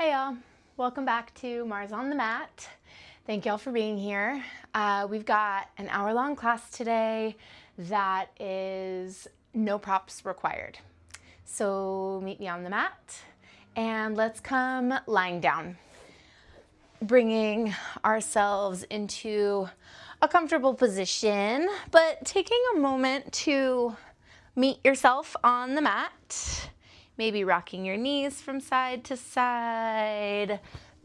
Hey y'all, welcome back to Mars on the Mat. Thank y'all for being here. We've got an hour-long class today that is no props required. So meet me on the mat and let's come lying down, bringing ourselves into a comfortable position, but taking a moment to meet yourself on the mat. Maybe rocking your knees from side to side.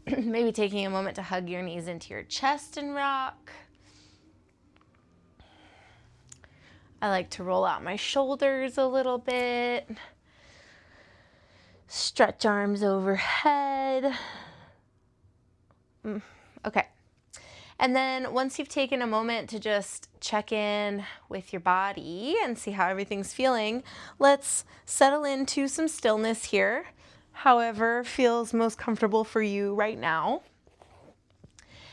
Maybe taking a moment to hug your knees into your chest and rock. I like to roll out my shoulders a little bit. Stretch arms overhead. Okay. And then once you've taken a moment to just check in with your body and see how everything's feeling, let's settle into some stillness here, however feels most comfortable for you right now.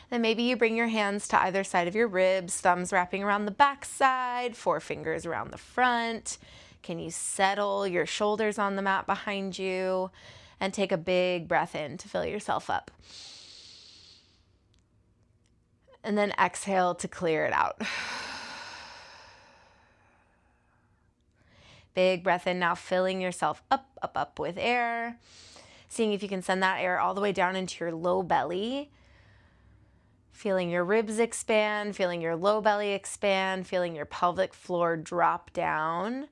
Then maybe you bring your hands to either side of your ribs, thumbs wrapping around the back side, forefingers around the front. Can you settle your shoulders on the mat behind you and take a big breath in to fill yourself up. And then exhale to clear it out. Big breath in now, filling yourself up with air. Seeing if you can send that air all the way down into your low belly. Feeling your ribs expand, feeling your low belly expand, feeling your pelvic floor drop down.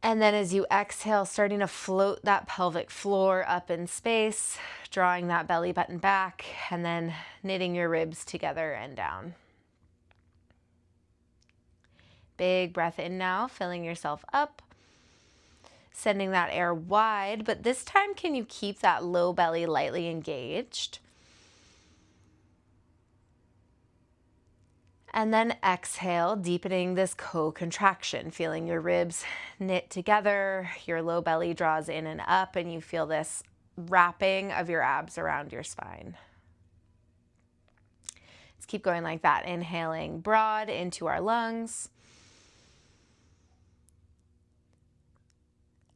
And then as you exhale, starting to float that pelvic floor up in space, drawing that belly button back, and then knitting your ribs together and down. Big breath in now, filling yourself up, sending that air wide, but this time can you keep that low belly lightly engaged? And then exhale, deepening this co-contraction, feeling your ribs knit together, your low belly draws in and up, and you feel this wrapping of your abs around your spine. Let's keep going like that, inhaling broad into our lungs.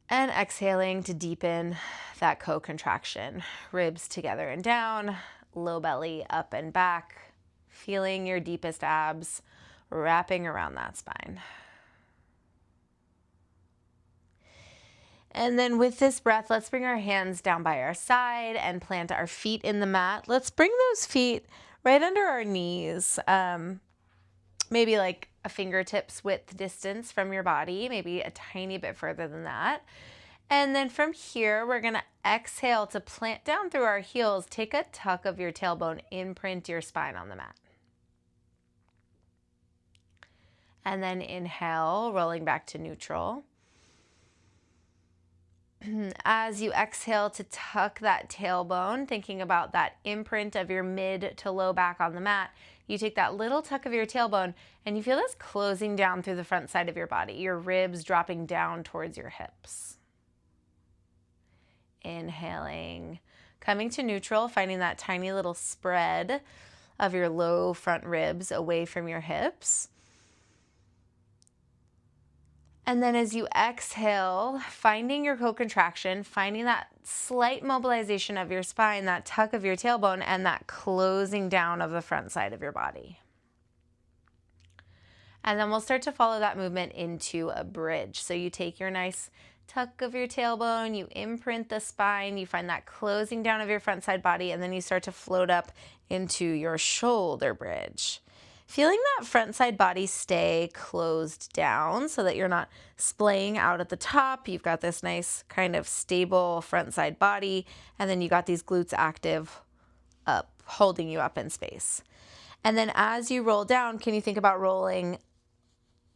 And exhaling to deepen that co-contraction, ribs together and down, low belly up and back. Feeling your deepest abs wrapping around that spine. And then with this breath, let's bring our hands down by our side and plant our feet in the mat. Let's bring those feet right under our knees, maybe like a fingertips width distance from your body, maybe a tiny bit further than that. And then from here, we're going to exhale to plant down through our heels. Take a tuck of your tailbone, imprint your spine on the mat. And then inhale, rolling back to neutral. As you exhale to tuck that tailbone, thinking about that imprint of your mid to low back on the mat, you take that little tuck of your tailbone and you feel this closing down through the front side of your body, your ribs dropping down towards your hips. Inhaling, coming to neutral, finding that tiny little spread of your low front ribs away from your hips. And then as you exhale, finding your co-contraction, finding that slight mobilization of your spine, that tuck of your tailbone, and that closing down of the front side of your body. And then we'll start to follow that movement into a bridge. So you take your nice tuck of your tailbone, you imprint the spine, you find that closing down of your front side body, and then you start to float up into your shoulder bridge. Feeling that front side body stay closed down so that you're not splaying out at the top. You've got this nice kind of stable front side body, and then you got these glutes active up, holding you up in space. And then as you roll down, can you think about rolling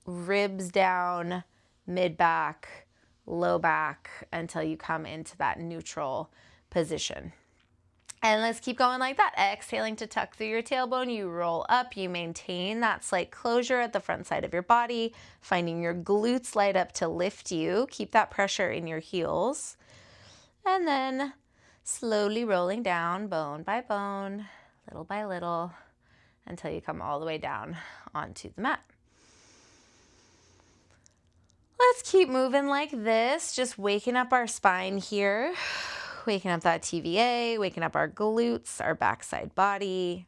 ribs down, mid back, low back until you come into that neutral position. And let's keep going like that. Exhaling to tuck through your tailbone, you roll up, you maintain that slight closure at the front side of your body, finding your glutes light up to lift you. Keep that pressure in your heels. And then slowly rolling down bone by bone, little by little, until you come all the way down onto the mat. Let's keep moving like this, just waking up our spine here waking up that TVA, waking up our glutes, our backside body.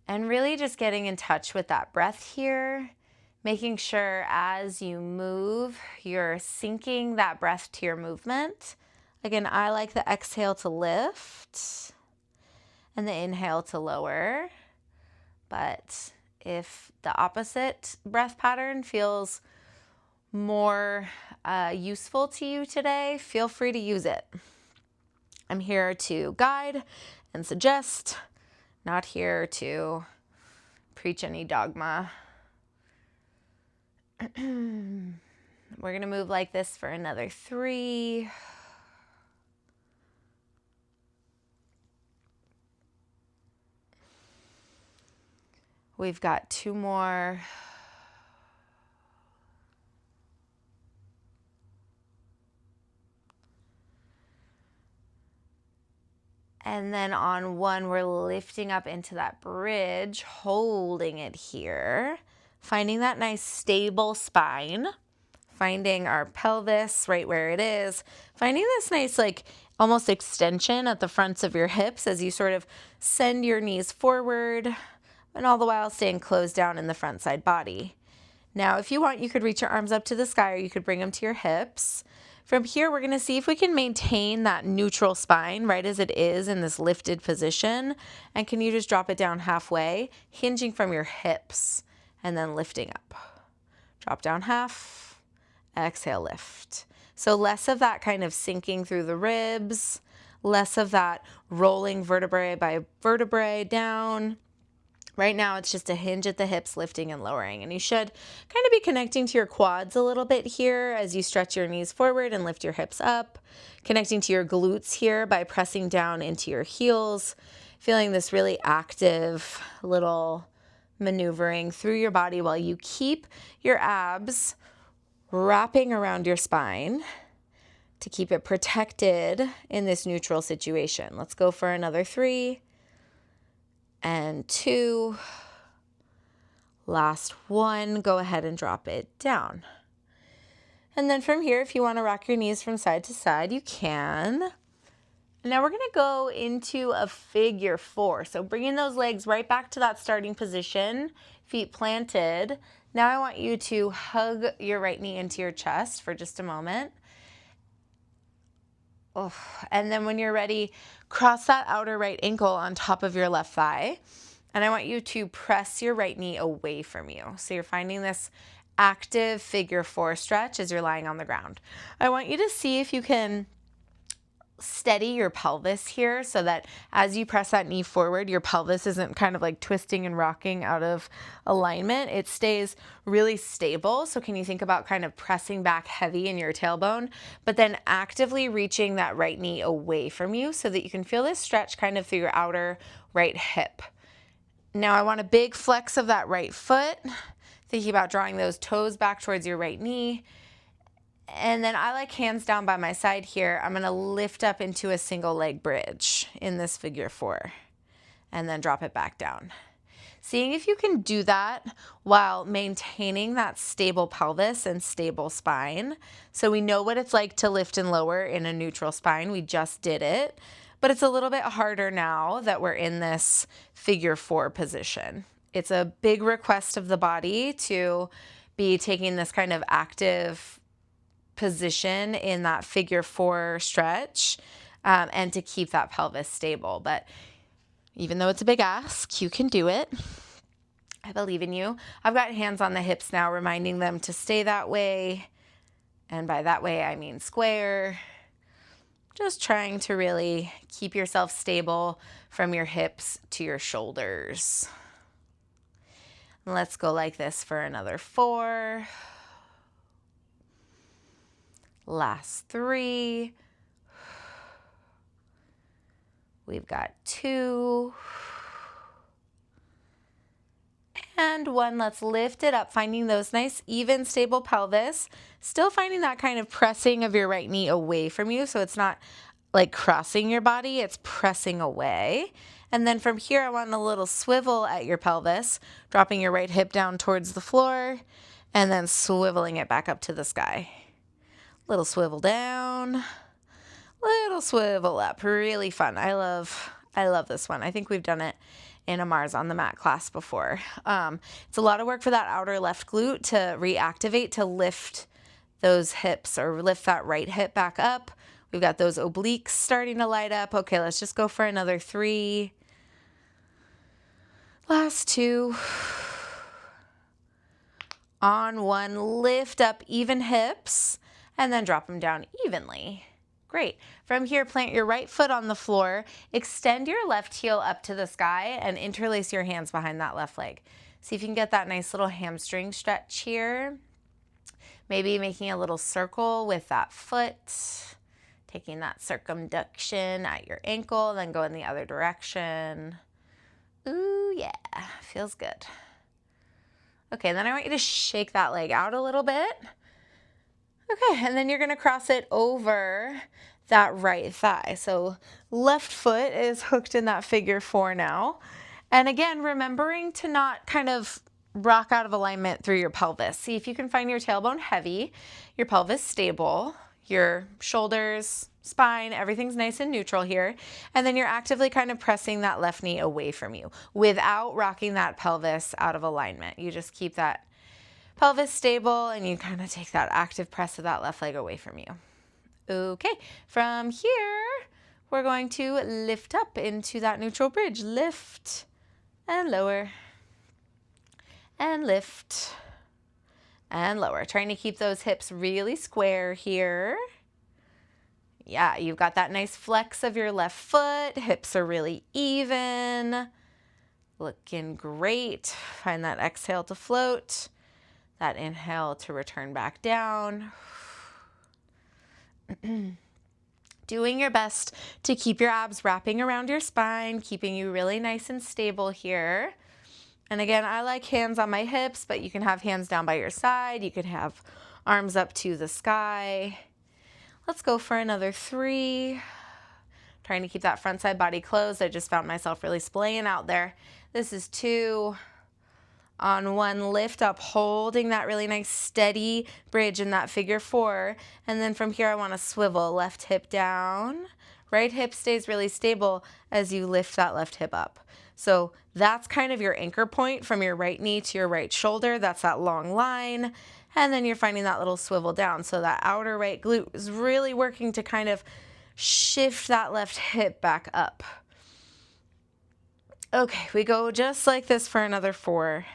And really just getting in touch with that breath here, making sure as you move, you're syncing that breath to your movement. Again, I like the exhale to lift and the inhale to lower. But if the opposite breath pattern feels more useful to you today, feel free to use it. I'm here to guide and suggest, not here to preach any dogma. We're going to move like this for another 3. We've got 2 more. And then on 1, we're lifting up into that bridge, holding it here, finding that nice stable spine, finding our pelvis right where it is, finding this nice like almost extension at the fronts of your hips as you sort of send your knees forward and all the while staying closed down in the front side body. Now, if you want, you could reach your arms up to the sky or you could bring them to your hips. From here, we're going to see if we can maintain that neutral spine right as it is in this lifted position. And can you just drop it down halfway, hinging from your hips and then lifting up. Drop down half, exhale, lift. So less of that kind of sinking through the ribs, less of that rolling vertebrae by vertebrae down. Right now, it's just a hinge at the hips, lifting and lowering. And you should kind of be connecting to your quads a little bit here as you stretch your knees forward and lift your hips up. Connecting to your glutes here by pressing down into your heels. Feeling this really active little maneuvering through your body while you keep your abs wrapping around your spine to keep it protected in this neutral situation. Let's go for another 3. And 2, last 1, go ahead and drop it down. And then from here, if you want to rock your knees from side to side, you can. Now we're going to go into a figure 4. So bringing those legs right back to that starting position, feet planted. Now I want you to hug your right knee into your chest for just a moment. Oh, and then when you're ready, cross that outer right ankle on top of your left thigh. And I want you to press your right knee away from you. So you're finding this active figure 4 stretch as you're lying on the ground. I want you to see if you can steady your pelvis here so that as you press that knee forward, your pelvis isn't kind of like twisting and rocking out of alignment. It stays really stable. So can you think about kind of pressing back heavy in your tailbone, but then actively reaching that right knee away from you so that you can feel this stretch kind of through your outer right hip. Now I want a big flex of that right foot, thinking about drawing those toes back towards your right knee. And then I like hands down by my side here. I'm going to lift up into a single leg bridge in this figure 4 and then drop it back down. Seeing if you can do that while maintaining that stable pelvis and stable spine. So we know what it's like to lift and lower in a neutral spine. We just did it, but it's a little bit harder now that we're in this figure 4 position. It's a big request of the body to be taking this kind of active position in that figure 4 stretch and to keep that pelvis stable. But even though it's a big ask, you can do it. I believe in you. I've got hands on the hips now, reminding them to stay that way. And by that way, I mean square. Just trying to really keep yourself stable from your hips to your shoulders. Let's go like this for another 4. Last 3. We've got 2. And 1. Let's lift it up, finding those nice, even, stable pelvis. Still finding that kind of pressing of your right knee away from you. So it's not like crossing your body, it's pressing away. And then from here, I want a little swivel at your pelvis, dropping your right hip down towards the floor and then swiveling it back up to the sky. Little swivel down, little swivel up. Really fun. I love this one. I think we've done it in a Mars on the mat class before. It's a lot of work for that outer left glute to reactivate, to lift those hips or lift that right hip back up. We've got those obliques starting to light up. Okay, let's just go for another 3. Last 2. On 1, lift up even hips and then drop them down evenly. Great. From here, plant your right foot on the floor, extend your left heel up to the sky, and interlace your hands behind that left leg. See if you can get that nice little hamstring stretch here. Maybe making a little circle with that foot, taking that circumduction at your ankle, then go in the other direction. Ooh, yeah, feels good. Okay, then I want you to shake that leg out a little bit. Okay, and then you're gonna cross it over that right thigh. So left foot is hooked in that figure 4 now. And again, remembering to not kind of rock out of alignment through your pelvis. See if you can find your tailbone heavy, your pelvis stable, your shoulders, spine, everything's nice and neutral here. And then you're actively kind of pressing that left knee away from you without rocking that pelvis out of alignment. You just keep that pelvis stable and you kind of take that active press of that left leg away from you. Okay, from here, we're going to lift up into that neutral bridge. Lift and lower and lift and lower. Trying to keep those hips really square here. Yeah, you've got that nice flex of your left foot. Hips are really even. Looking great. Find that exhale to float. That inhale to return back down. Doing your best to keep your abs wrapping around your spine, keeping you really nice and stable here. And again, I like hands on my hips, but you can have hands down by your side. You could have arms up to the sky. Let's go for another 3. Trying to keep that front side body closed. I just found myself really splaying out there. This is 2. On 1, lift up, holding that really nice steady bridge in that figure 4. And then from here, I want to swivel, left hip down. Right hip stays really stable as you lift that left hip up. So that's kind of your anchor point from your right knee to your right shoulder. That's that long line. And then you're finding that little swivel down. So that outer right glute is really working to kind of shift that left hip back up. Okay, we go just like this for another 4.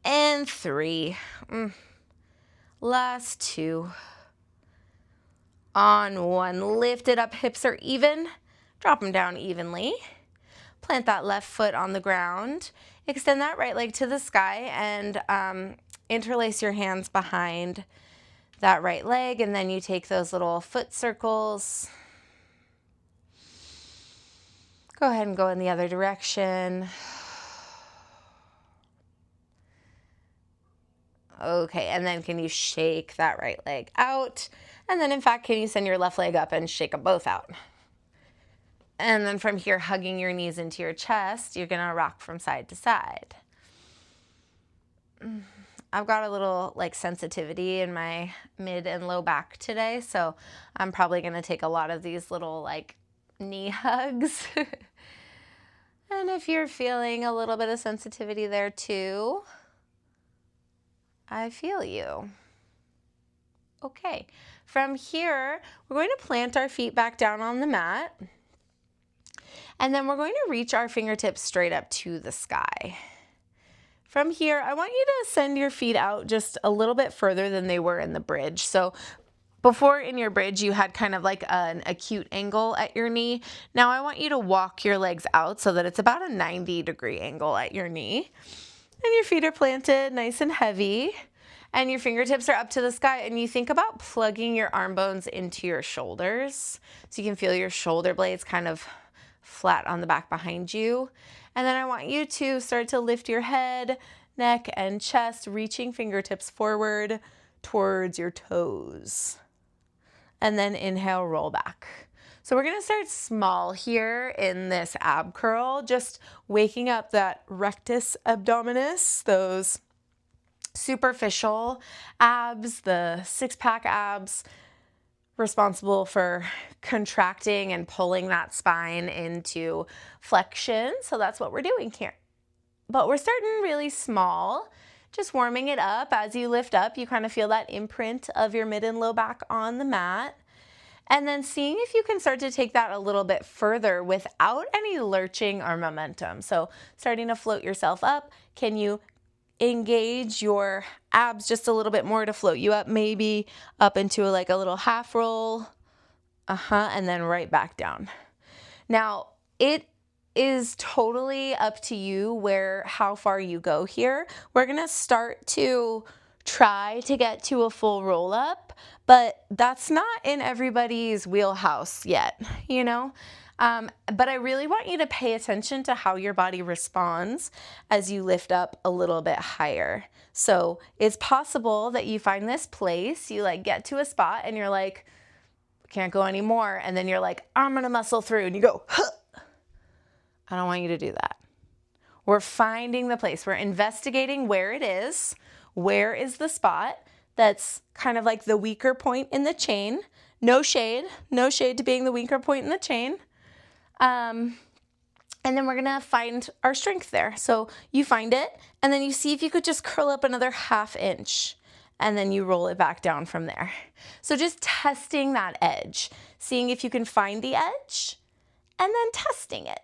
And 3. Last 2. On 1, lift it up, hips are even. Drop them down evenly. Plant that left foot on the ground. Extend that right leg to the sky and interlace your hands behind that right leg. And then you take those little foot circles. Go ahead and go in the other direction. Okay, and then can you shake that right leg out? And then in fact, can you send your left leg up and shake them both out? And then from here, hugging your knees into your chest, you're gonna rock from side to side. I've got a little like sensitivity in my mid and low back today, so I'm probably gonna take a lot of these little like knee hugs. And if you're feeling a little bit of sensitivity there too, I feel you. Okay, from here, we're going to plant our feet back down on the mat. And then we're going to reach our fingertips straight up to the sky. From here, I want you to send your feet out just a little bit further than they were in the bridge. So before in your bridge, you had kind of like an acute angle at your knee. Now I want you to walk your legs out so that it's about a 90-degree angle at your knee. And your feet are planted nice and heavy. And your fingertips are up to the sky. And you think about plugging your arm bones into your shoulders. So you can feel your shoulder blades kind of flat on the back behind you. And then I want you to start to lift your head, neck, and chest, reaching fingertips forward towards your toes. And then inhale, roll back. So we're gonna start small here in this ab curl, just waking up that rectus abdominis, those superficial abs, the six-pack abs, responsible for contracting and pulling that spine into flexion. So that's what we're doing here. But we're starting really small, just warming it up. As you lift up, you kind of feel that imprint of your mid and low back on the mat. And then seeing if you can start to take that a little bit further without any lurching or momentum. So starting to float yourself up. Can you engage your abs just a little bit more to float you up, maybe up into like a little half roll, and then right back down. Now, it is totally up to you how far you go here. We're gonna start to try to get to a full roll up, but that's not in everybody's wheelhouse yet, you know? But I really want you to pay attention to how your body responds as you lift up a little bit higher. So it's possible that you find this place, you like get to a spot and you're like, can't go anymore. And then you're like, I'm gonna muscle through, and you go, huh. I don't want you to do that. We're finding the place. We're investigating where it is. Where is the spot that's kind of like the weaker point in the chain? No shade to being the weaker point in the chain. And then we're gonna find our strength there. So you find it, and then you see if you could just curl up another ½ inch, and then you roll it back down from there. So just testing that edge, seeing if you can find the edge, and then testing it.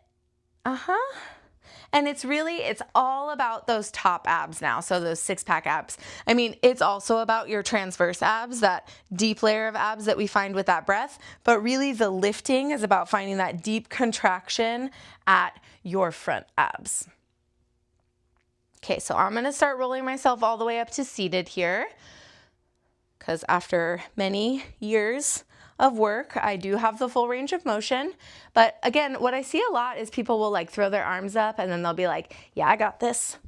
And it's all about those top abs now. So those six-pack abs. I mean, it's also about your transverse abs, that deep layer of abs that we find with that breath. But really the lifting is about finding that deep contraction at your front abs. Okay, so I'm going to start rolling myself all the way up to seated here, because after many years of work, I do have the full range of motion. But again, what I see a lot is people will like throw their arms up and then they'll be like, yeah, I got this.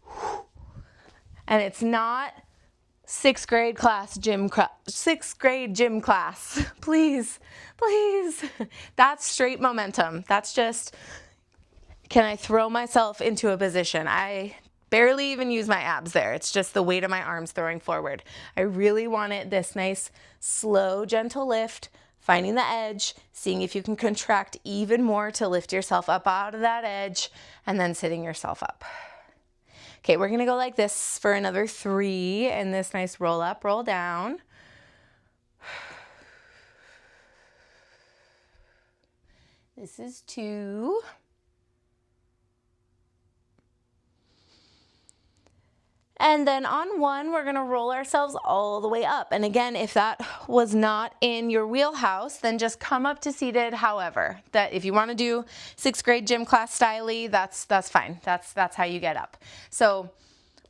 And it's not sixth grade gym class. Please. That's straight momentum. That's just, can I throw myself into a position? I barely even use my abs there. It's just the weight of my arms throwing forward. I really wanted this nice, slow, gentle lift, finding the edge, seeing if you can contract even more to lift yourself up out of that edge, and then sitting yourself up. Okay, we're gonna go like this for another 3 in this nice roll up, roll down. This is 2. And then on 1, we're gonna roll ourselves all the way up. And again, if that was not in your wheelhouse, then just come up to seated. However, that if you wanna do 6th grade gym class style-y, that's fine. That's how you get up. So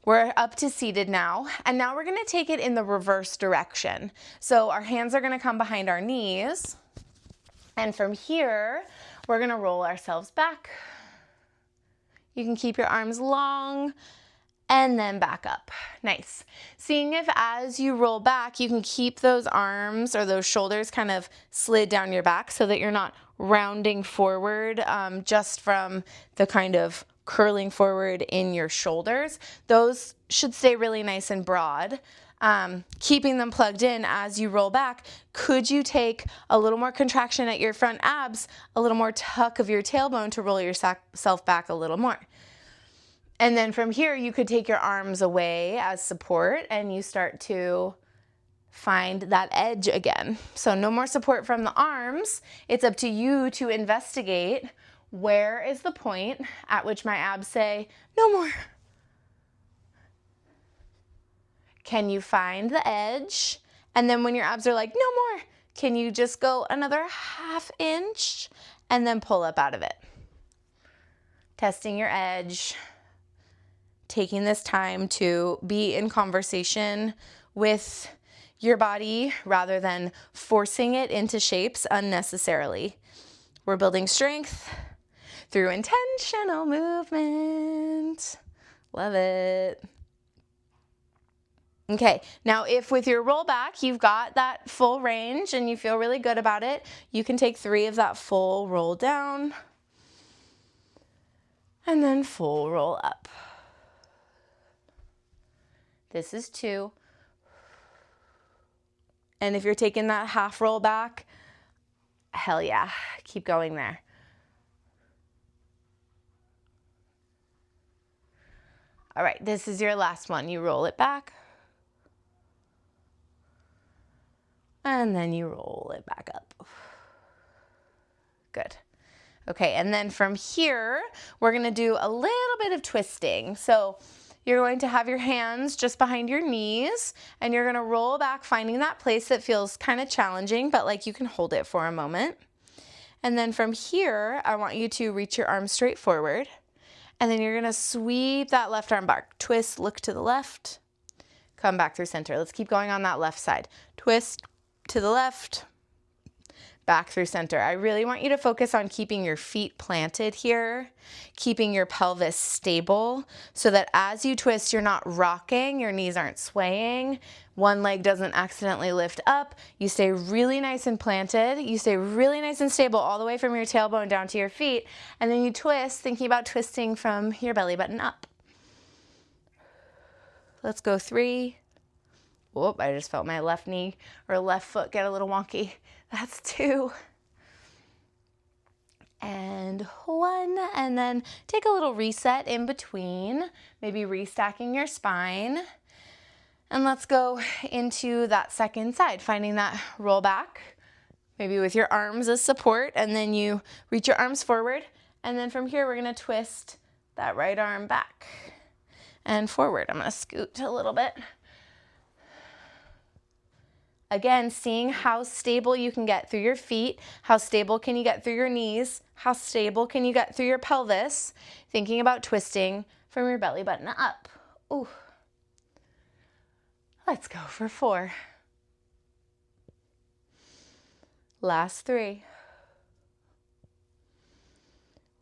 we're up to seated now. And now we're gonna take it in the reverse direction. So our hands are gonna come behind our knees. And from here, we're gonna roll ourselves back. You can keep your arms long, and then back up. Nice. Seeing if as you roll back, you can keep those arms or those shoulders kind of slid down your back so that you're not rounding forward just from the kind of curling forward in your shoulders. Those should stay really nice and broad. Keeping them plugged in as you roll back. Could you take a little more contraction at your front abs, a little more tuck of your tailbone to roll yourself back a little more? And then from here, you could take your arms away as support and you start to find that edge again. So no more support from the arms. It's up to you to investigate where is the point at which my abs say, no more. Can you find the edge? And then when your abs are like, no more, can you just go another ½ inch and then pull up out of it? Testing your edge. Taking this time to be in conversation with your body rather than forcing it into shapes unnecessarily. We're building strength through intentional movement. Love it. Okay, now if with your roll back you've got that full range and you feel really good about it, you can take 3 of that full roll down and then full roll up. This is 2. And if you're taking that half roll back, hell yeah, keep going there. All right, this is your last one. You roll it back. And then you roll it back up. Good. Okay, and then from here, we're gonna do a little bit of twisting. So you're going to have your hands just behind your knees, and you're gonna roll back, finding that place that feels kind of challenging, but like you can hold it for a moment. And then from here, I want you to reach your arms straight forward, and then you're gonna sweep that left arm back. Twist, look to the left, come back through center. Let's keep going on that left side. Twist to the left, back through center. I really want you to focus on keeping your feet planted here, keeping your pelvis stable so that as you twist, you're not rocking, your knees aren't swaying, one leg doesn't accidentally lift up. You stay really nice and planted. You stay really nice and stable all the way from your tailbone down to your feet. And then you twist, thinking about twisting from your belly button up. Let's go 3. Whoop, I just felt my left knee or left foot get a little wonky. That's 2. And 1. And then take a little reset in between, maybe restacking your spine. And let's go into that second side, finding that roll back, maybe with your arms as support, and then you reach your arms forward. And then from here, we're gonna twist that right arm back and forward. I'm gonna scoot a little bit. Again, seeing how stable you can get through your feet, how stable can you get through your knees, how stable can you get through your pelvis, thinking about twisting from your belly button up. Ooh. Let's go for 4. Last 3.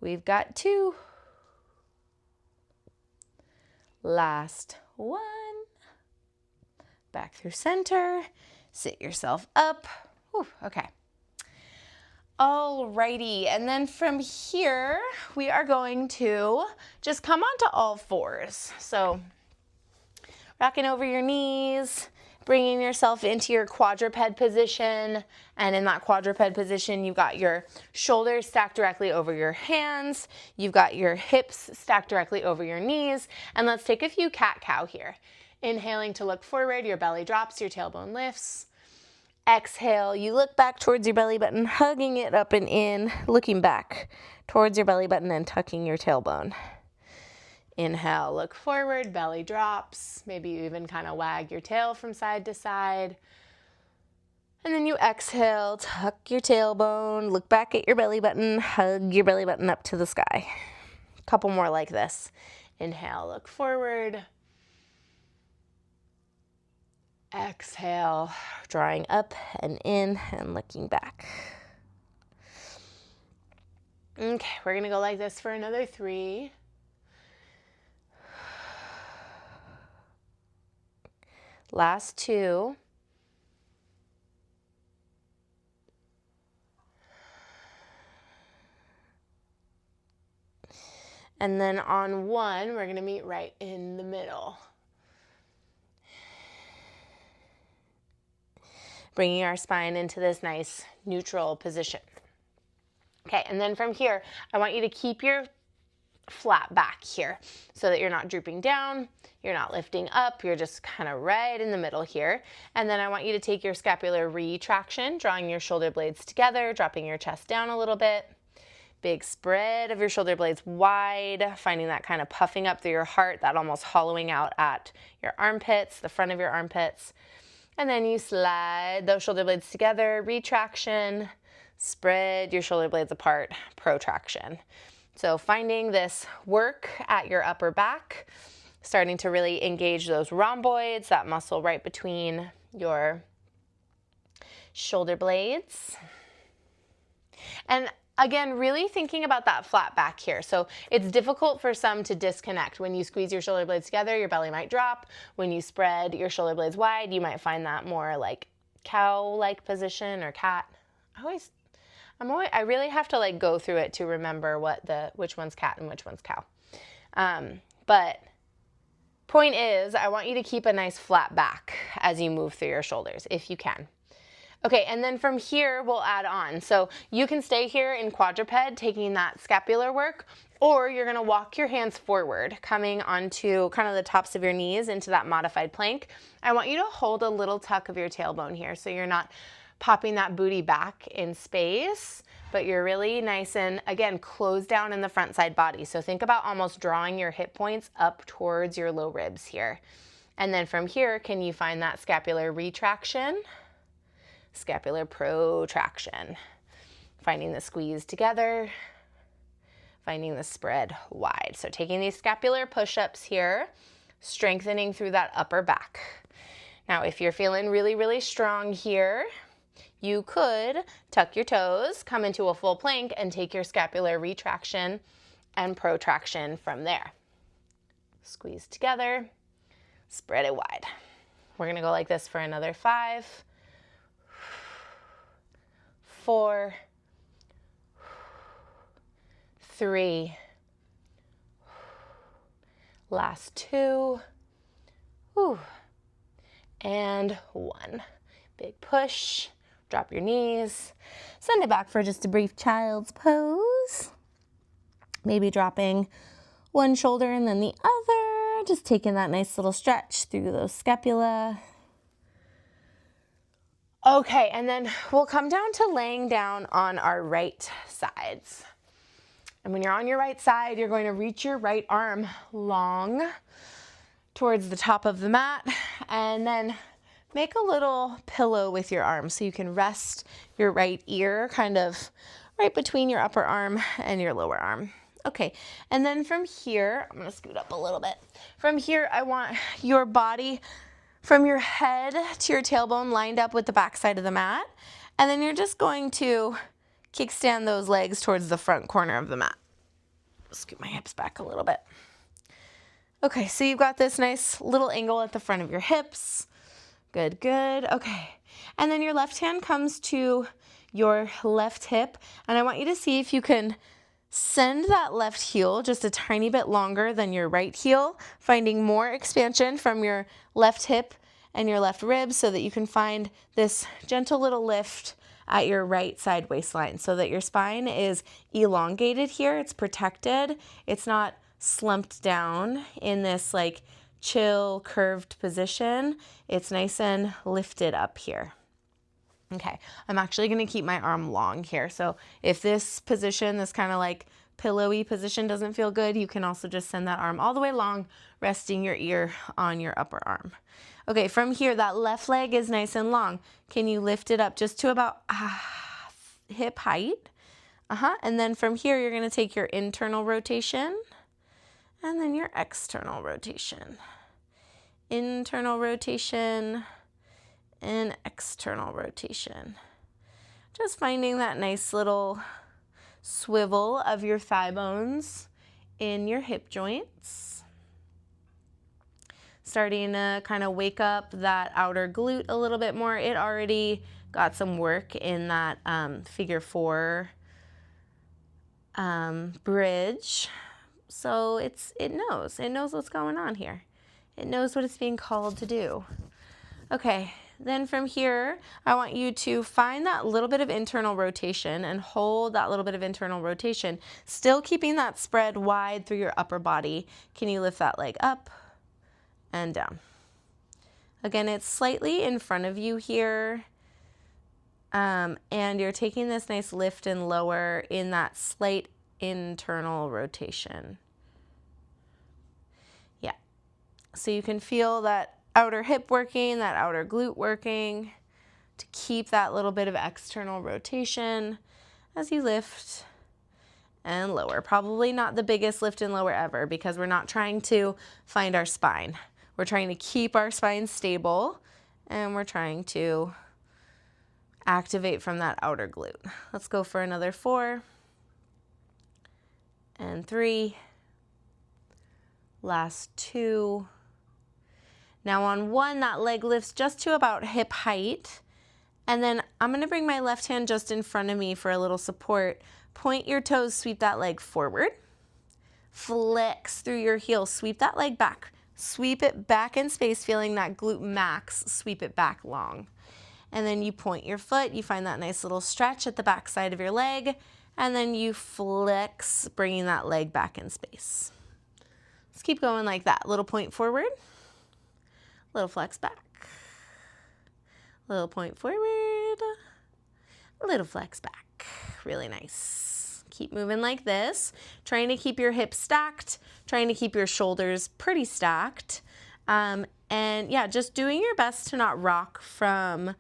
We've got 2. Last 1. Back through center. Sit yourself up. Whew, okay. Alrighty, and then from here, we are going to just come onto all 4s. So rocking over your knees, bringing yourself into your quadruped position. And in that quadruped position, you've got your shoulders stacked directly over your hands. You've got your hips stacked directly over your knees. And let's take a few cat-cow here. Inhaling to look forward, your belly drops, your tailbone lifts. Exhale, you look back towards your belly button, hugging it up and in, looking back towards your belly button and tucking your tailbone. Inhale, look forward, belly drops. Maybe you even kind of wag your tail from side to side. And then you exhale, tuck your tailbone, look back at your belly button, hug your belly button up to the sky. A couple more like this. Inhale, look forward. Exhale, drawing up and in and looking back. Okay, we're gonna go like this for another 3. Last 2. And then on 1, we're gonna meet right in the middle. Bringing our spine into this nice neutral position. Okay, and then from here, I want you to keep your flat back here so that you're not drooping down, you're not lifting up, you're just kind of right in the middle here. And then I want you to take your scapular retraction, drawing your shoulder blades together, dropping your chest down a little bit. Big spread of your shoulder blades wide, finding that kind of puffing up through your heart, that almost hollowing out at your armpits, the front of your armpits. And then you slide those shoulder blades together, retraction, spread your shoulder blades apart, protraction. So finding this work at your upper back, starting to really engage those rhomboids, that muscle right between your shoulder blades. And again, really thinking about that flat back here. So it's difficult for some to disconnect. When you squeeze your shoulder blades together, your belly might drop. When you spread your shoulder blades wide, you might find that more like cow-like position or cat. I really have to like go through it to remember which one's cat and which one's cow. But Point is, I want you to keep a nice flat back as you move through your shoulders, if you can. Okay, and then from here, we'll add on. So you can stay here in quadruped, taking that scapular work, or you're gonna walk your hands forward, coming onto kind of the tops of your knees into that modified plank. I want you to hold a little tuck of your tailbone here, so you're not popping that booty back in space, but you're really nice and, again, close down in the front side body. So think about almost drawing your hip points up towards your low ribs here. And then from here, can you find that scapular retraction? Scapular protraction. Finding the squeeze together, finding the spread wide. So taking these scapular push-ups here, strengthening through that upper back. Now, if you're feeling really, really strong here, you could tuck your toes, come into a full plank, and take your scapular retraction and protraction from there. Squeeze together, spread it wide. We're gonna go like this for another 5, 4, 3, last 2, and 1. Big push, drop your knees, send it back for just a brief child's pose. Maybe dropping one shoulder and then the other, just taking that nice little stretch through those scapula. Okay, and then we'll come down to laying down on our right sides. And when you're on your right side, you're going to reach your right arm long towards the top of the mat, and then make a little pillow with your arm so you can rest your right ear kind of right between your upper arm and your lower arm. Okay, and then from here, I'm gonna scoot up a little bit. From here, I want your body from your head to your tailbone lined up with the back side of the mat. And then you're just going to kickstand those legs towards the front corner of the mat. Scoot my hips back a little bit. Okay, so you've got this nice little angle at the front of your hips. Good, good. Okay, and then your left hand comes to your left hip, and I want you to see if you can send that left heel just a tiny bit longer than your right heel, finding more expansion from your left hip and your left rib so that you can find this gentle little lift at your right side waistline so that your spine is elongated here. It's protected. It's not slumped down in this like chill curved position. It's nice and lifted up here. Okay, I'm actually going to keep my arm long here. So if this position, this kind of like pillowy position doesn't feel good, you can also just send that arm all the way long, resting your ear on your upper arm. Okay, from here, that left leg is nice and long. Can you lift it up just to about hip height? And then from here, you're going to take your internal rotation and then your external rotation. Internal rotation and external rotation. Just finding that nice little swivel of your thigh bones in your hip joints. Starting to kind of wake up that outer glute a little bit more. It already got some work in that figure 4 bridge. So it knows what's going on here. It knows what it's being called to do. Okay, then from here, I want you to find that little bit of internal rotation and hold that little bit of internal rotation, still keeping that spread wide through your upper body. Can you lift that leg up and down? Again, it's slightly in front of you here, and you're taking this nice lift and lower in that slight internal rotation. Yeah, so you can feel that outer hip working, that outer glute working to keep that little bit of external rotation as you lift and lower. Probably not the biggest lift and lower ever because we're not trying to find our spine. We're trying to keep our spine stable and we're trying to activate from that outer glute. Let's go for another 4 and 3, last 2. Now on 1, that leg lifts just to about hip height. And then I'm going to bring my left hand just in front of me for a little support. Point your toes, sweep that leg forward. Flex through your heel, sweep that leg back. sweep it back in space, feeling that glute max, sweep it back long. And then you point your foot, you find that nice little stretch at the back side of your leg, and then you flex, bringing that leg back in space. Let's keep going like that. Little point forward, little flex back, little point forward, little flex back. Really nice. Keep moving like this, trying to keep your hips stacked, trying to keep your shoulders pretty stacked. And yeah, just doing your best to not rock from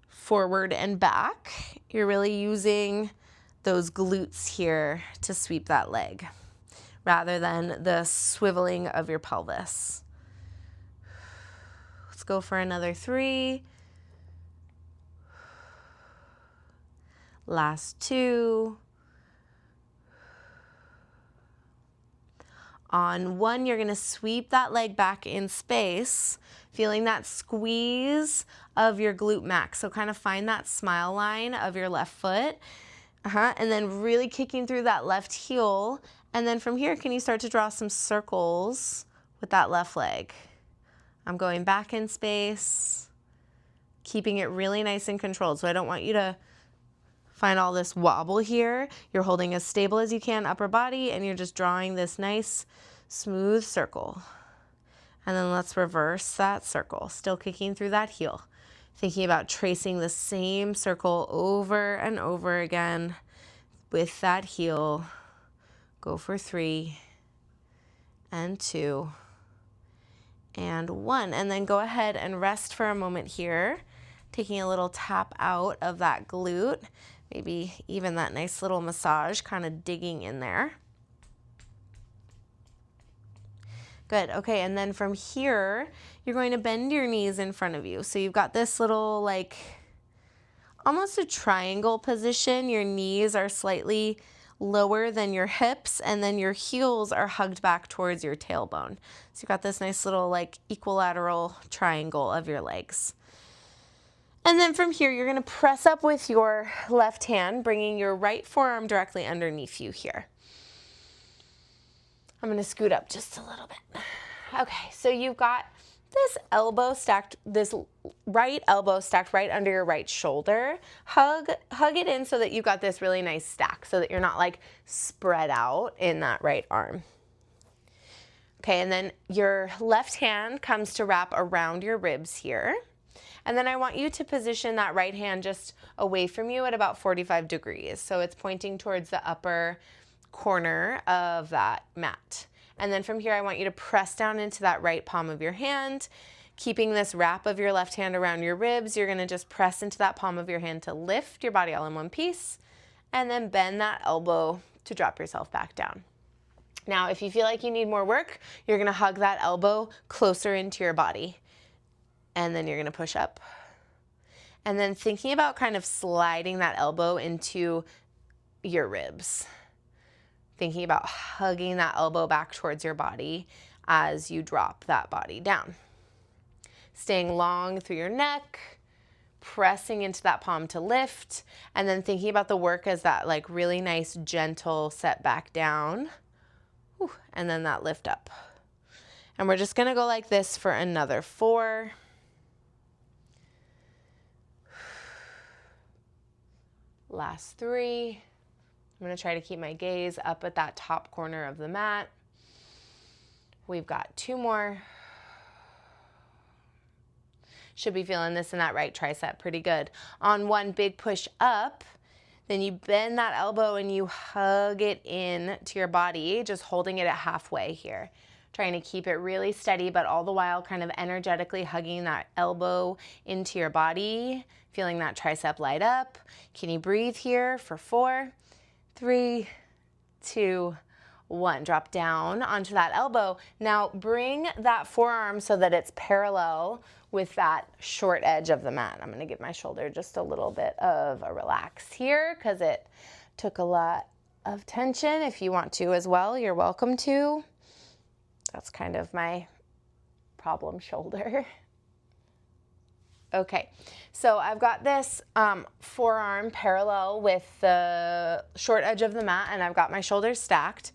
forward and back. You're really using those glutes here to sweep that leg rather than the swiveling of your pelvis. Let's go for another 3. Last 2. On 1, you're going to sweep that leg back in space, feeling that squeeze of your glute max. So kind of find that smile line of your left foot. And then really kicking through that left heel. And then from here, can you start to draw some circles with that left leg? I'm going back in space, keeping it really nice and controlled. So I don't want you to find all this wobble here. You're holding as stable as you can upper body, and you're just drawing this nice smooth circle. And then let's reverse that circle, still kicking through that heel. Thinking about tracing the same circle over and over again with that heel. Go for 3 and 2 and 1. And then go ahead and rest for a moment here, taking a little tap out of that glute, maybe even that nice little massage, kind of digging in there. Good. Okay, and then from here, you're going to bend your knees in front of you. So you've got this little, like, almost a triangle position. Your knees are slightly lower than your hips, and then your heels are hugged back towards your tailbone. So you've got this nice little, like, equilateral triangle of your legs. And then from here, you're going to press up with your left hand, bringing your right forearm directly underneath you here. I'm going to scoot up just a little bit. Okay, so you've got this elbow stacked, this right elbow stacked right under your right shoulder. Hug it in so that you've got this really nice stack so that you're not like spread out in that right arm. Okay, and then your left hand comes to wrap around your ribs here. And then I want you to position that right hand just away from you at about 45 degrees. So it's pointing towards the upper corner of that mat. And then from here, I want you to press down into that right palm of your hand, keeping this wrap of your left hand around your ribs. You're going to just press into that palm of your hand to lift your body all in one piece, and then bend that elbow to drop yourself back down. Now, if you feel like you need more work, you're going to hug that elbow closer into your body, and then you're going to push up. And then thinking about kind of sliding that elbow into your ribs. Thinking about hugging that elbow back towards your body as you drop that body down. Staying long through your neck, pressing into that palm to lift, and then thinking about the work as that like really nice gentle set back down, and then that lift up. And we're just gonna go like this for another 4. Last 3. I'm going to try to keep my gaze up at that top corner of the mat. We've got 2 more. Should be feeling this in that right tricep pretty good. On 1 big push up, then you bend that elbow and you hug it in to your body, just holding it at halfway here. Trying to keep it really steady, but all the while kind of energetically hugging that elbow into your body, feeling that tricep light up. Can you breathe here for 4, 3, 2, 1. Drop down onto that elbow. Now bring that forearm so that it's parallel with that short edge of the mat. I'm going to give my shoulder just a little bit of a relax here because it took a lot of tension. If you want to as well, you're welcome to. That's kind of my problem shoulder. Okay, so I've got this forearm parallel with the short edge of the mat, and I've got my shoulders stacked.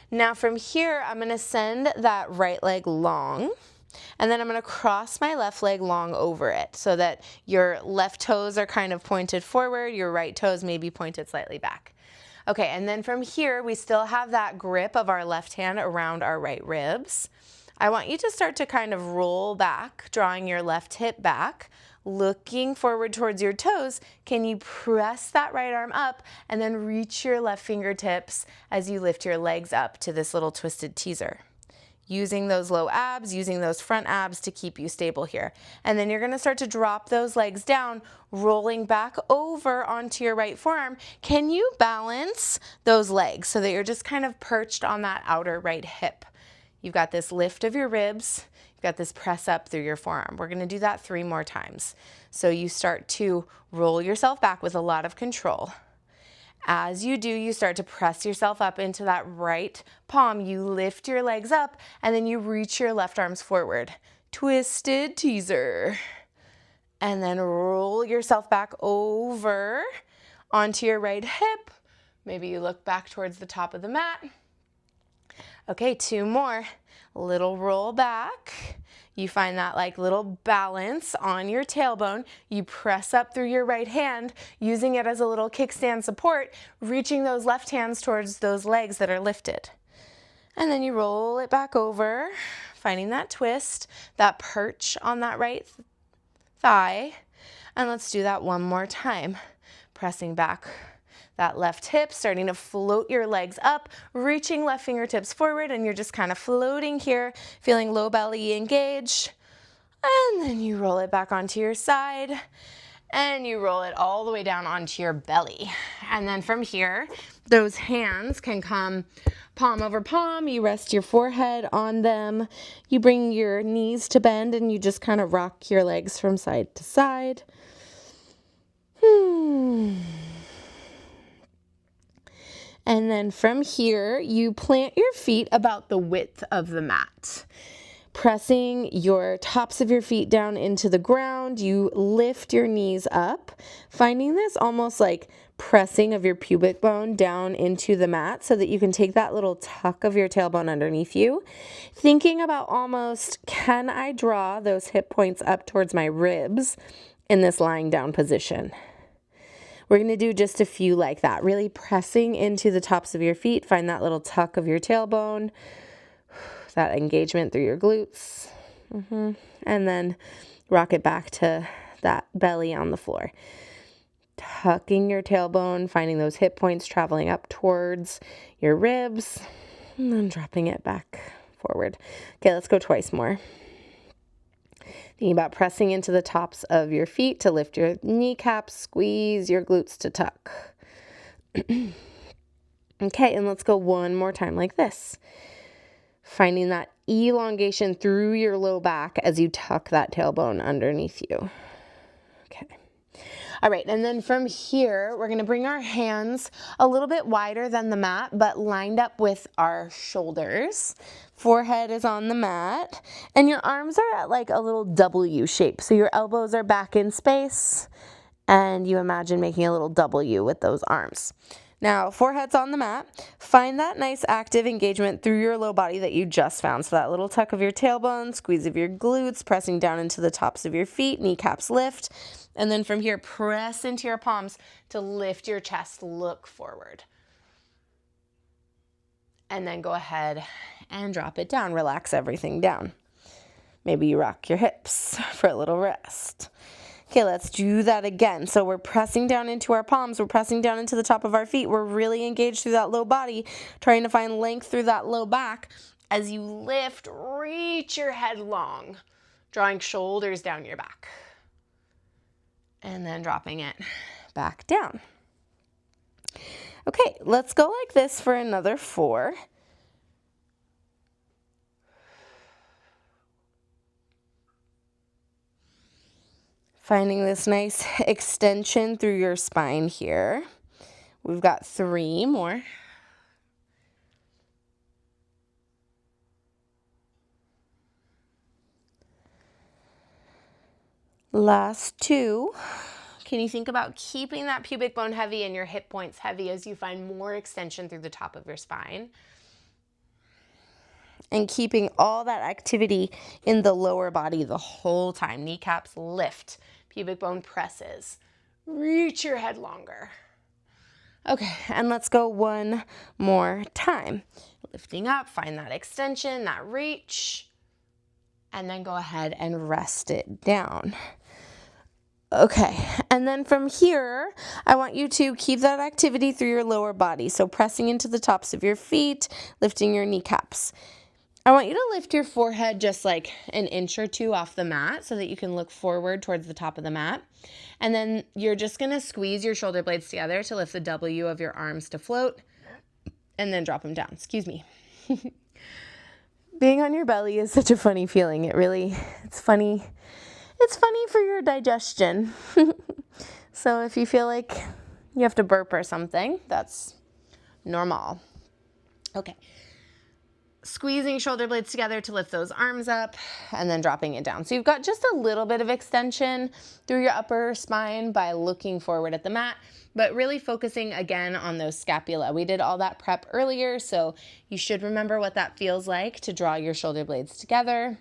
Now from here, I'm going to send that right leg long. And then I'm going to cross my left leg long over it so that your left toes are kind of pointed forward, your right toes may be pointed slightly back. Okay, and then from here, we still have that grip of our left hand around our right ribs. I want you to start to kind of roll back, drawing your left hip back, looking forward towards your toes. Can you press that right arm up and then reach your left fingertips as you lift your legs up to this little twisted teaser? Using those low abs, using those front abs to keep you stable here. And then you're gonna start to drop those legs down, rolling back over onto your right forearm. Can you balance those legs so that you're just kind of perched on that outer right hip? You've got this lift of your ribs, you've got this press up through your forearm. We're gonna do that 3 more times. So you start to roll yourself back with a lot of control. As you do, you start to press yourself up into that right palm. You lift your legs up and then you reach your left arms forward. Twisted teaser. And then roll yourself back over onto your right hip. Maybe you look back towards the top of the mat. Okay, 2 more. Little roll back. You find that like little balance on your tailbone. You press up through your right hand, using it as a little kickstand support, reaching those left hands towards those legs that are lifted. And then you roll it back over, finding that twist, that perch on that right thigh. And let's do that 1 more time. Pressing back that left hip, starting to float your legs up, reaching left fingertips forward, and you're just kind of floating here, feeling low belly engage. And then you roll it back onto your side, and you roll it all the way down onto your belly. And then from here, those hands can come palm over palm. You rest your forehead on them. You bring your knees to bend, and you just kind of rock your legs from side to side. And then from here, you plant your feet about the width of the mat. Pressing your tops of your feet down into the ground, you lift your knees up, finding this almost like pressing of your pubic bone down into the mat so that you can take that little tuck of your tailbone underneath you. Thinking about almost, can I draw those hip points up towards my ribs in this lying down position? We're going to do just a few like that, really pressing into the tops of your feet. Find that little tuck of your tailbone, that engagement through your glutes, and then rock it back to that belly on the floor. Tucking your tailbone, finding those hip points traveling up towards your ribs, and then dropping it back forward. Okay, let's go twice more. Thinking about pressing into the tops of your feet to lift your kneecaps, squeeze your glutes to tuck. Okay, and let's go 1 more time like this. Finding that elongation through your low back as you tuck that tailbone underneath you. Okay. All right, and then from here, we're going to bring our hands a little bit wider than the mat, but lined up with our shoulders. Forehead is on the mat, and your arms are at like a little W shape. So your elbows are back in space, and you imagine making a little W with those arms. Now, forehead's on the mat. Find that nice active engagement through your low body that you just found. So that little tuck of your tailbone, squeeze of your glutes, pressing down into the tops of your feet, kneecaps lift. And then from here, press into your palms to lift your chest, look forward. And then go ahead and drop it down. Relax everything down. Maybe you rock your hips for a little rest. Okay, let's do that again. So we're pressing down into our palms. We're pressing down into the top of our feet. We're really engaged through that low body, trying to find length through that low back. As you lift, reach your head long, drawing shoulders down your back. And then dropping it back down. Okay, let's go like this for another 4. Finding this nice extension through your spine here. We've got 3 more. Last 2. Can you think about keeping that pubic bone heavy and your hip points heavy as you find more extension through the top of your spine? and keeping all that activity in the lower body the whole time. Kneecaps lift, pubic bone presses. Reach your head longer. Okay, and let's go one more time. Lifting up, find that extension, that reach, and then go ahead and rest it down. Okay, and then from here, I want you to keep that activity through your lower body. So pressing into the tops of your feet, lifting your kneecaps. I want you to lift your forehead just like an inch or two off the mat so that you can look forward towards the top of the mat. And then you're just going to squeeze your shoulder blades together to lift the W of your arms to float and then drop them down. Excuse me. Being on your belly is such a funny feeling. It's funny. It's funny for your digestion. So if you feel like you have to burp or something, that's normal. Okay. Squeezing shoulder blades together to lift those arms up and then dropping it down. So you've got just a little bit of extension through your upper spine by looking forward at the mat, but really focusing again on those scapula. We did all that prep earlier, so you should remember what that feels like to draw your shoulder blades together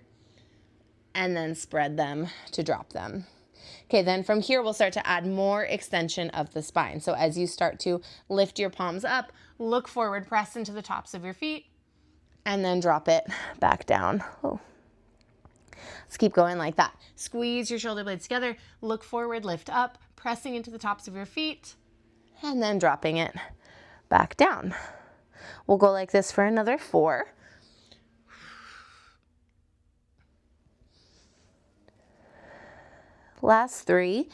and then spread them to drop them. Okay, then from here, we'll start to add more extension of the spine. So as you start to lift your palms up, look forward, press into the tops of your feet, and then drop it back down. Oh. Let's keep going like that. Squeeze your shoulder blades together, look forward, lift up, pressing into the tops of your feet, and then dropping it back down. We'll go like this for another 4. Last 3.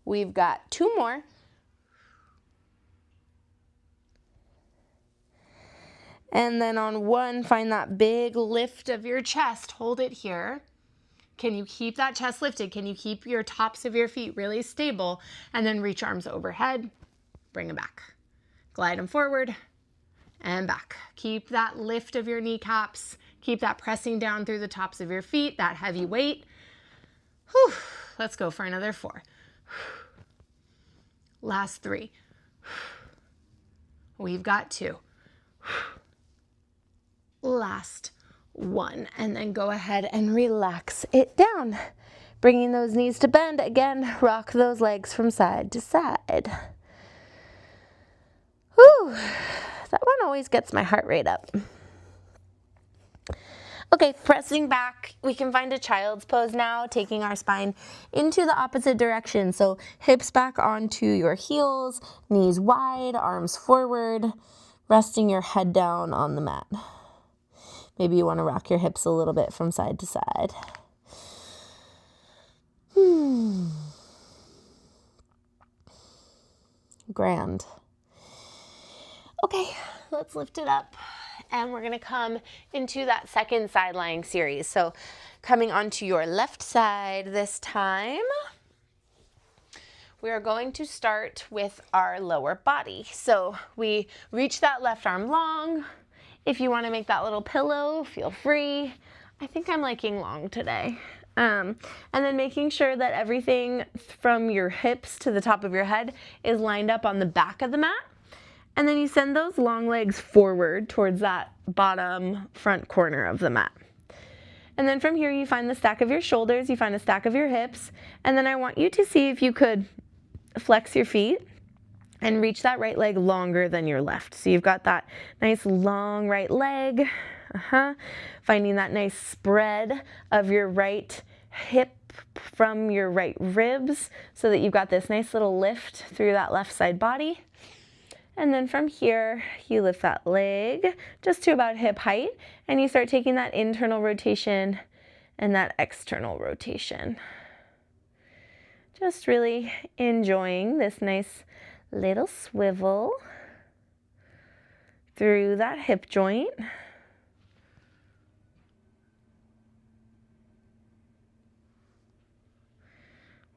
We've got 2 more. And then on 1, find that big lift of your chest. Hold it here. Can you keep that chest lifted? Can you keep your tops of your feet really stable? And then reach arms overhead. Bring them back. Glide them forward and back. Keep that lift of your kneecaps. Keep that pressing down through the tops of your feet, that heavy weight. Whew. Let's go for another 4. Last 3. We've got 2. Last 1, and then go ahead and relax it down. Bringing those knees to bend. Again, rock those legs from side to side. Whew, that one always gets my heart rate up. Okay, pressing back, we can find a child's pose now, taking our spine into the opposite direction. So hips back onto your heels, knees wide, arms forward, resting your head down on the mat. Maybe you want to rock your hips a little bit from side to side. Grand. Okay, let's lift it up. And we're going to come into that second side lying series. So coming onto your left side this time, we are going to start with our lower body. So we reach that left arm long. If you want to make that little pillow, feel free. I think I'm liking long today. And then making sure that everything from your hips to the top of your head is lined up on the back of the mat. And then you send those long legs forward towards that bottom front corner of the mat. And then from here, you find the stack of your shoulders, you find a stack of your hips. And then I want you to see if you could flex your feet and reach that right leg longer than your left. So you've got that nice long right leg. Finding that nice spread of your right hip from your right ribs so that you've got this nice little lift through that left side body. And then from here, you lift that leg just to about hip height, and you start taking that internal rotation and that external rotation. Just really enjoying this nice little swivel through that hip joint.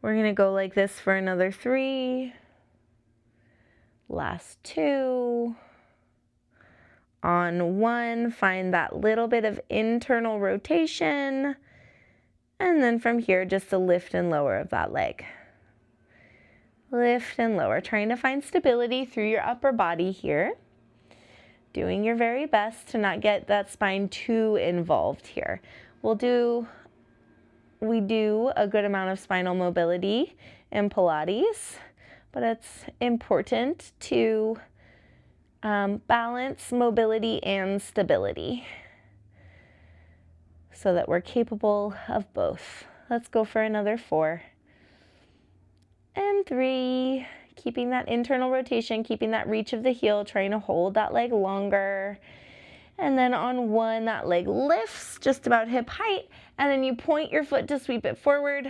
We're going to go like this for another 3. Last 2. On 1, find that little bit of internal rotation. And then from here, just a lift and lower of that leg. lift and lower, trying to find stability through your upper body here. Doing your very best to not get that spine too involved here. We do a good amount of spinal mobility in Pilates, but it's important to balance mobility and stability so that we're capable of both. Let's go for another 4 and 3. Keeping that internal rotation, keeping that reach of the heel, trying to hold that leg longer. And then on 1, that leg lifts just about hip height, and then you point your foot to sweep it forward.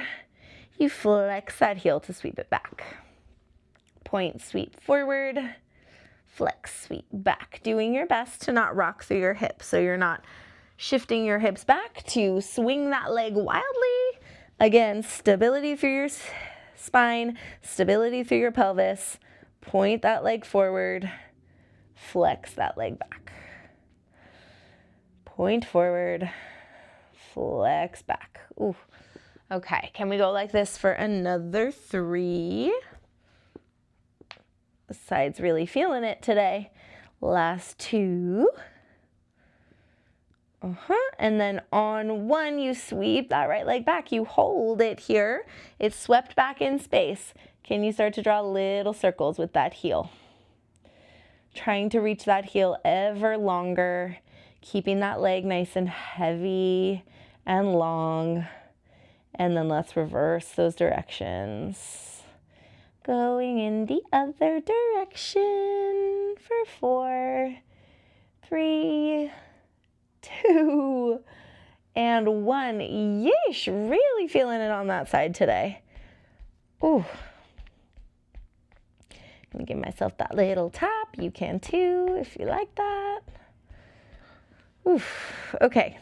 You flex that heel to sweep it back. Point, sweep forward, flex, sweep back. Doing your best to not rock through your hips, so you're not shifting your hips back to swing that leg wildly. Again, stability through your spine, stability through your pelvis. Point that leg forward, flex that leg back. Point forward, flex back. Ooh. Okay, can we go like this for another 3? The side's really feeling it today. Last 2. And then on 1, you sweep that right leg back. You hold it here. It's swept back in space. Can you start to draw little circles with that heel? Trying to reach that heel ever longer, keeping that leg nice and heavy and long. And then let's reverse those directions. Going in the other direction for 4, 3, 2, and 1. Yeesh, really feeling it on that side today. Ooh. I'm gonna give myself that little tap. You can too, if you like that. Oof. Okay.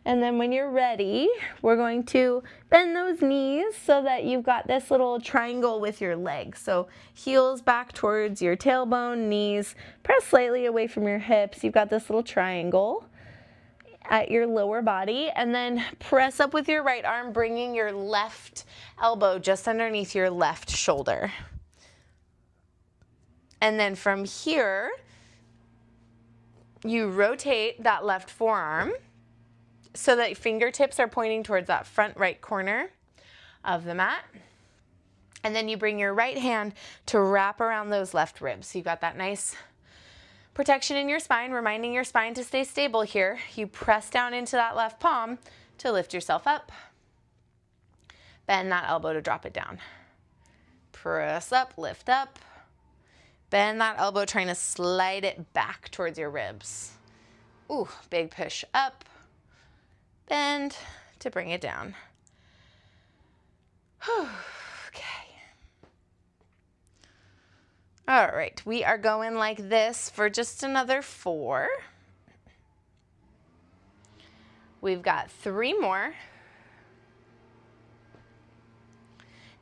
And then when you're ready, we're going to bend those knees so that you've got this little triangle with your legs. So heels back towards your tailbone, knees press slightly away from your hips. You've got this little triangle at your lower body, and then press up with your right arm, bringing your left elbow just underneath your left shoulder. And then from here, you rotate that left forearm so that fingertips are pointing towards that front right corner of the mat. And then you bring your right hand to wrap around those left ribs. So you've got that nice protection in your spine, reminding your spine to stay stable here. You press down into that left palm to lift yourself up. Bend that elbow to drop it down. Press up, lift up. Bend that elbow, trying to slide it back towards your ribs. Ooh, big push up. Bend to bring it down. Okay. All right, we are going like this for just another 4. We've got 3 more.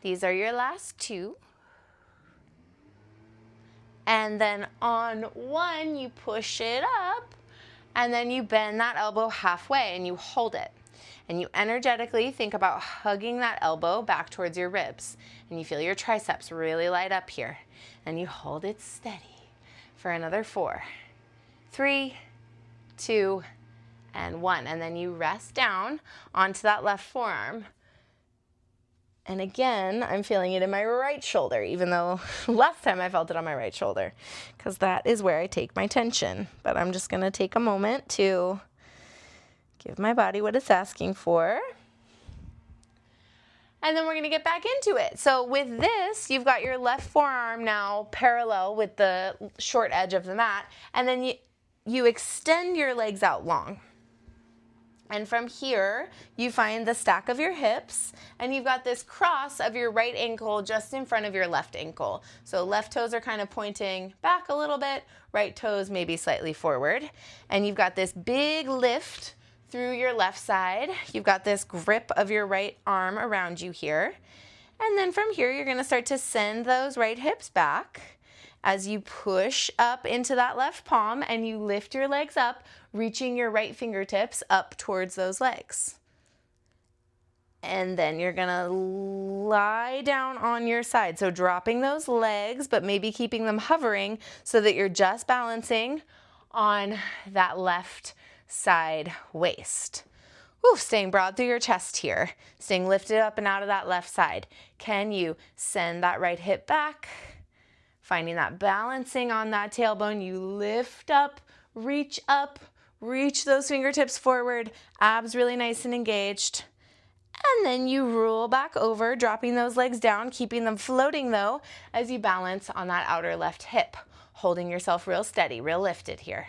These are your last 2. And then on 1, you push it up, and then you bend that elbow halfway and you hold it. And you energetically think about hugging that elbow back towards your ribs. And you feel your triceps really light up here. And you hold it steady for another 4, 3, 2, and 1. And then you rest down onto that left forearm. And again, I'm feeling it in my right shoulder, even though last time I felt it on my right shoulder, because that is where I take my tension. But I'm just going to take a moment to give my body what it's asking for. And then we're going to get back into it. So with this, you've got your left forearm now parallel with the short edge of the mat. And then you extend your legs out long. And from here, you find the stack of your hips, and you've got this cross of your right ankle just in front of your left ankle. So left toes are kind of pointing back a little bit, right toes maybe slightly forward. And you've got this big lift through your left side. You've got this grip of your right arm around you here. And then from here, you're going to start to send those right hips back as you push up into that left palm and you lift your legs up, reaching your right fingertips up towards those legs. And then you're gonna lie down on your side. So dropping those legs, but maybe keeping them hovering so that you're just balancing on that left side waist. Ooh, staying broad through your chest here. Staying lifted up and out of that left side. Can you send that right hip back? Finding that balancing on that tailbone. You lift up, reach those fingertips forward. Abs really nice and engaged. And then you roll back over, dropping those legs down, keeping them floating though, as you balance on that outer left hip. Holding yourself real steady, real lifted here.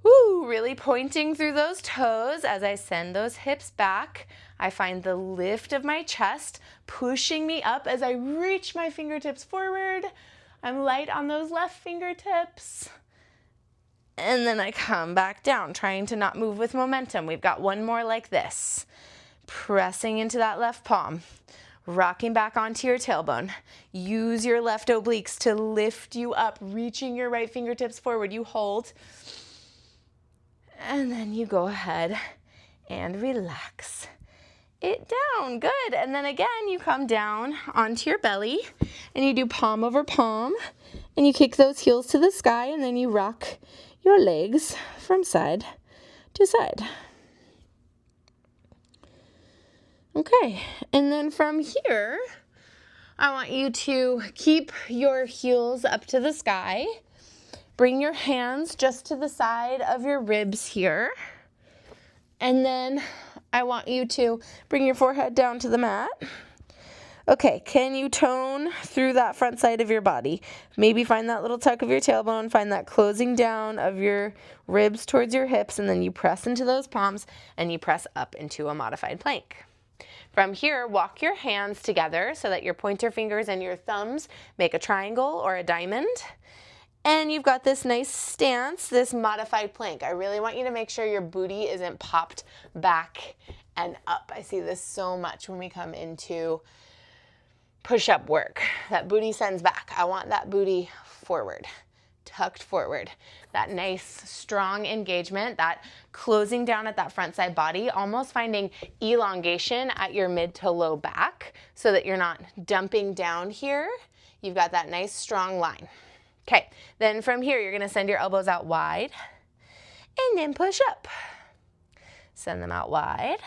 Woo, really pointing through those toes as I send those hips back. I find the lift of my chest pushing me up as I reach my fingertips forward. I'm light on those left fingertips. And then I come back down, trying to not move with momentum. We've got one more like this. Pressing into that left palm. Rocking back onto your tailbone. Use your left obliques to lift you up, reaching your right fingertips forward. You hold. And then you go ahead and relax it down. Good. And then again, you come down onto your belly and you do palm over palm and you kick those heels to the sky and then you rock your legs from side to side. Okay. And then from here, I want you to keep your heels up to the sky. Bring your hands just to the side of your ribs here. And then I want you to bring your forehead down to the mat. Okay, can you tone through that front side of your body? Maybe find that little tuck of your tailbone, find that closing down of your ribs towards your hips, and then you press into those palms and you press up into a modified plank. From here, walk your hands together so that your pointer fingers and your thumbs make a triangle or a diamond. And you've got this nice stance, this modified plank. I really want you to make sure your booty isn't popped back and up. I see this so much when we come into push-up work. That booty sends back. I want that booty forward, tucked forward. That nice, strong engagement, that closing down at that front side body, almost finding elongation at your mid to low back so that you're not dumping down here. You've got that nice, strong line. Okay, then from here, you're going to send your elbows out wide and then push up. Send them out wide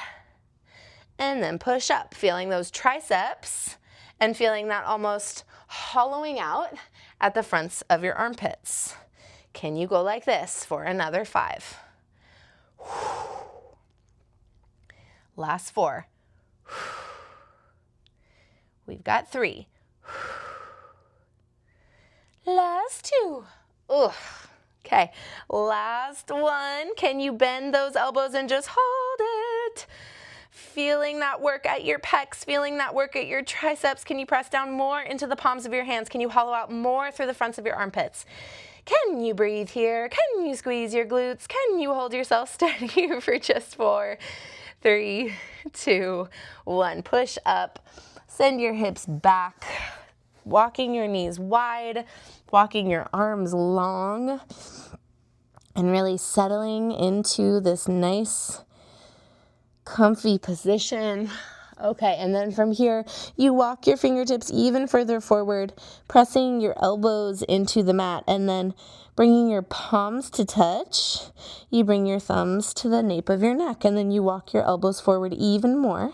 and then push up, feeling those triceps and feeling that almost hollowing out at the fronts of your armpits. Can you go like this for another 5? Last 4. We've got 3. Last 2. Ugh. Okay, last 1. Can you bend those elbows and just hold it? Feeling that work at your pecs, feeling that work at your triceps. Can you press down more into the palms of your hands? Can you hollow out more through the fronts of your armpits? Can you breathe here? Can you squeeze your glutes? Can you hold yourself steady for just 4, 3, 2, 1. Push up, send your hips back. Walking your knees wide, walking your arms long, and really settling into this nice, comfy position. Okay, and then from here, you walk your fingertips even further forward, pressing your elbows into the mat, and then bringing your palms to touch. You bring your thumbs to the nape of your neck, and then you walk your elbows forward even more,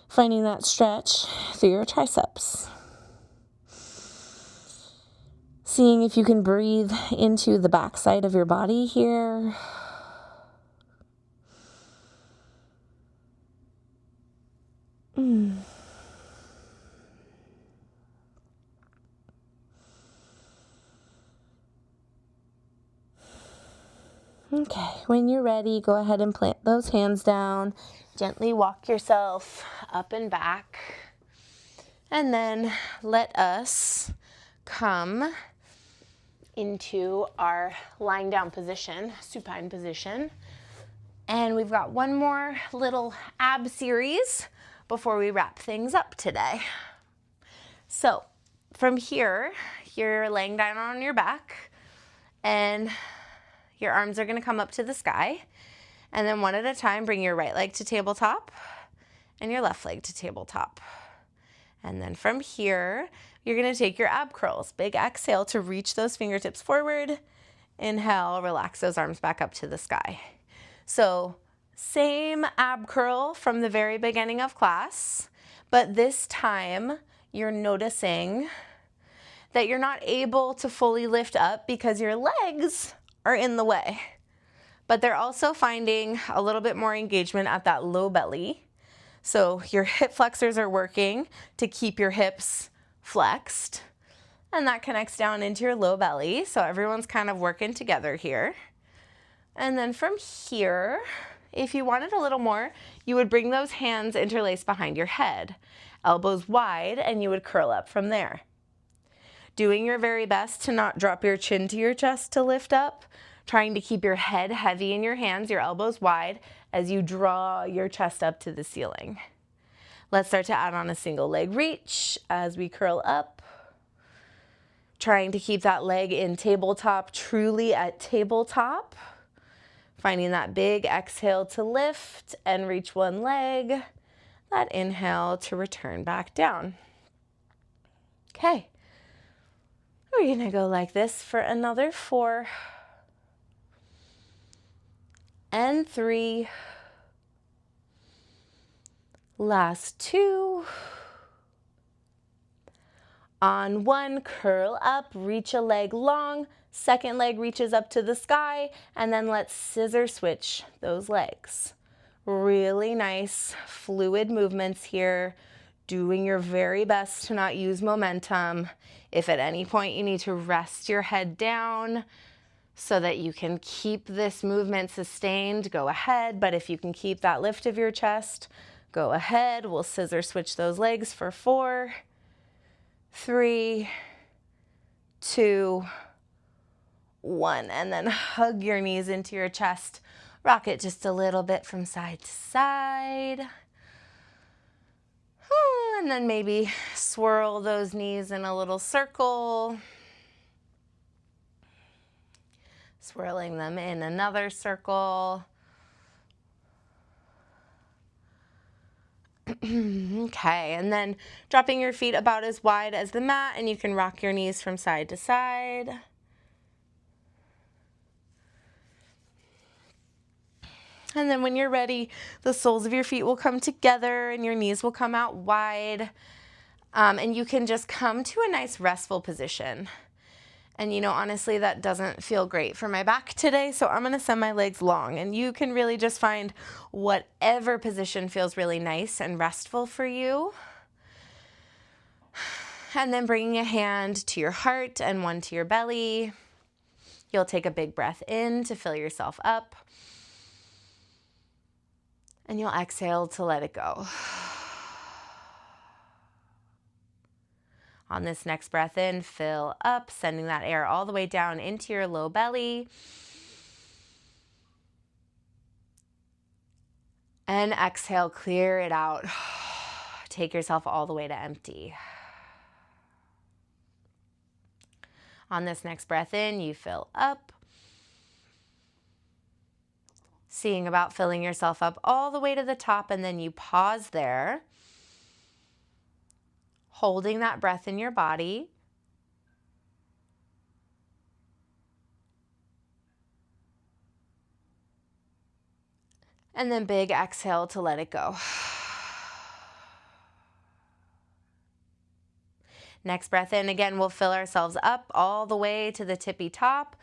finding that stretch through your triceps. Seeing if you can breathe into the backside of your body here. Okay, when you're ready, go ahead and plant those hands down. Gently walk yourself up and back. And then let us come into our lying down position, supine position. And we've got one more little ab series before we wrap things up today. So from here, you're laying down on your back and your arms are gonna come up to the sky. And then one at a time, bring your right leg to tabletop and your left leg to tabletop. And then from here, you're gonna take your ab curls. Big exhale to reach those fingertips forward. Inhale, relax those arms back up to the sky. So same ab curl from the very beginning of class, but this time you're noticing that you're not able to fully lift up because your legs are in the way. But they're also finding a little bit more engagement at that low belly. So your hip flexors are working to keep your hips flexed, and that connects down into your low belly. So everyone's kind of working together here. And then from here, if you wanted a little more, you would bring those hands interlaced behind your head, elbows wide, and you would curl up from there. Doing your very best to not drop your chin to your chest to lift up, trying to keep your head heavy in your hands, your elbows wide, as you draw your chest up to the ceiling. Let's start to add on a single leg reach as we curl up. Trying to keep that leg in tabletop, truly at tabletop. Finding that big exhale to lift and reach one leg. That inhale to return back down. Okay. We're gonna go like this for another 4 and 3. Last 2. On 1, curl up, reach a leg long, second leg reaches up to the sky, and then let's scissor switch those legs. Really nice fluid movements here, doing your very best to not use momentum. If at any point you need to rest your head down so that you can keep this movement sustained, go ahead. But if you can keep that lift of your chest, go ahead. We'll scissor switch those legs for 4, 3, 2, 1, and then hug your knees into your chest. Rock it just a little bit from side to side. And then maybe swirl those knees in a little circle. Swirling them in another circle. Okay, and then dropping your feet about as wide as the mat, and you can rock your knees from side to side. And then when you're ready, the soles of your feet will come together and your knees will come out wide. And you can just come to a nice restful position. And you know, honestly, that doesn't feel great for my back today, so I'm gonna send my legs long. And you can really just find whatever position feels really nice and restful for you. And then bringing a hand to your heart and one to your belly. You'll take a big breath in to fill yourself up. And you'll exhale to let it go. On this next breath in, fill up, sending that air all the way down into your low belly. And exhale, clear it out. Take yourself all the way to empty. On this next breath in, you fill up. Seeing about filling yourself up all the way to the top, and then you pause there, holding that breath in your body. And then big exhale to let it go. Next breath in, again, we'll fill ourselves up all the way to the tippy top.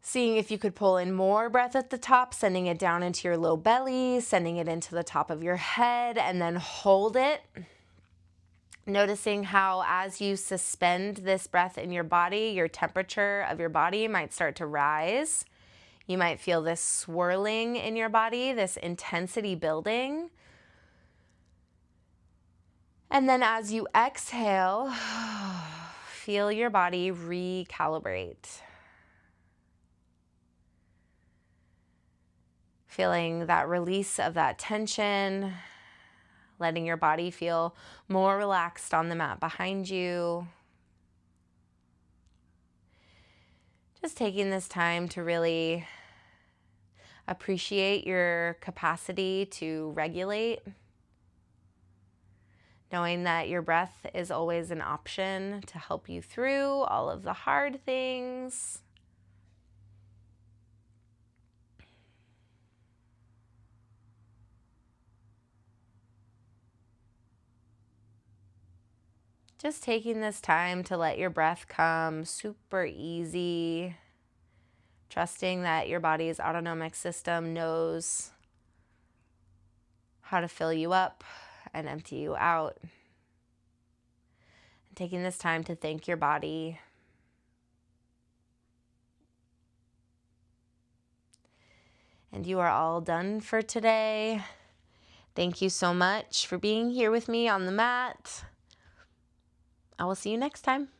Seeing if you could pull in more breath at the top, sending it down into your low belly, sending it into the top of your head, and then hold it. Noticing how as you suspend this breath in your body, your temperature of your body might start to rise. You might feel this swirling in your body, this intensity building. And then as you exhale, feel your body recalibrate. Feeling that release of that tension, letting your body feel more relaxed on the mat behind you. Just taking this time to really appreciate your capacity to regulate, knowing that your breath is always an option to help you through all of the hard things. Just taking this time to let your breath come super easy, trusting that your body's autonomic system knows how to fill you up and empty you out. And taking this time to thank your body. And you are all done for today. Thank you so much for being here with me on the mat. I will see you next time.